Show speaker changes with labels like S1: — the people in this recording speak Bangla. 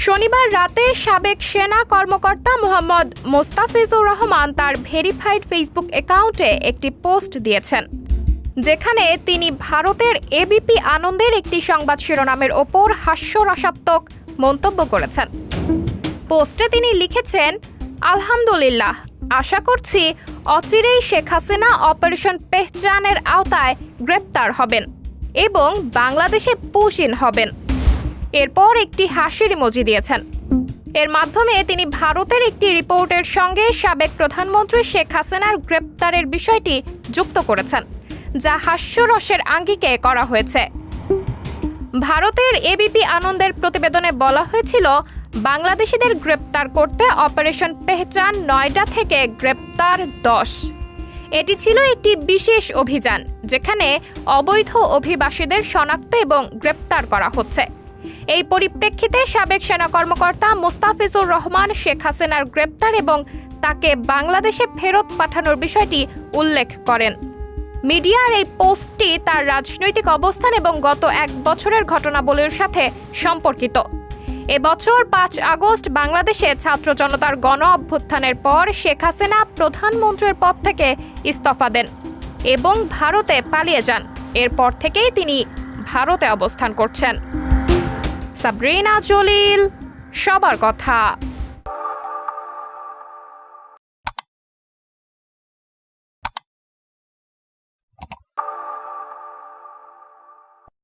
S1: শনিবার রাতে সাবেক সেনা কর্মকর্তা মোহাম্মদ মোস্তাফিজুর রহমান তার ভেরিফাইড ফেসবুক অ্যাকাউন্টে একটি পোস্ট দিয়েছেন, যেখানে তিনি ভারতের এবিপি আনন্দের একটি সংবাদ শিরোনামের ওপর হাস্যরসাত্মক মন্তব্য করেছেন। পোস্টে তিনি লিখেছেন, আলহামদুলিল্লাহ, আশা করছি অচিরেই শেখ হাসিনা অপারেশন পেহচানের আওতায় গ্রেপ্তার হবেন এবং বাংলাদেশে পুশিন হবেন। এরপর একটি হাসির ইমোজি দিয়েছেন। এর মাধ্যমে তিনি ভারতের একটি রিপোর্টের সঙ্গে সাবেক প্রধানমন্ত্রী শেখ হাসিনার গ্রেপ্তারের বিষয়টি যুক্ত করেছেন, যা হাস্যরসের আঙ্গিকে করা হয়েছে। ভারতের এবিপি আনন্দের প্রতিবেদনে বলা হয়েছিল, বাংলাদেশিদের গ্রেপ্তার করতে অপারেশন পেহচান নয়ডা থেকে গ্রেপ্তার 10। এটি ছিল একটি বিশেষ অভিযান, যেখানে অবৈধ অভিবাসীদের শনাক্ত এবং গ্রেপ্তার করা হচ্ছে। এই পরিপ্রেক্ষিতে সাবেক সেনা কর্মকর্তা মোস্তাফিজুর রহমান শেখ হাসিনার গ্রেপ্তার এবং তাকে বাংলাদেশে ফেরত পাঠানোর বিষয়টি উল্লেখ করেন। মিডিয়ার এই পোস্টটি তার রাজনৈতিক অবস্থান এবং গত 1 বছরের ঘটনাবলীর সাথে সম্পর্কিত। এবছর 5 আগস্ট বাংলাদেশে ছাত্র জনতার গণ অভ্যুত্থানের পর শেখ হাসিনা প্রধানমন্ত্রীর পদ থেকে ইস্তফা দেন এবং ভারতে পালিয়ে যান। এরপর থেকেই তিনি ভারতে অবস্থান করছেন। সাবরিনা জলিল, সবার কথা।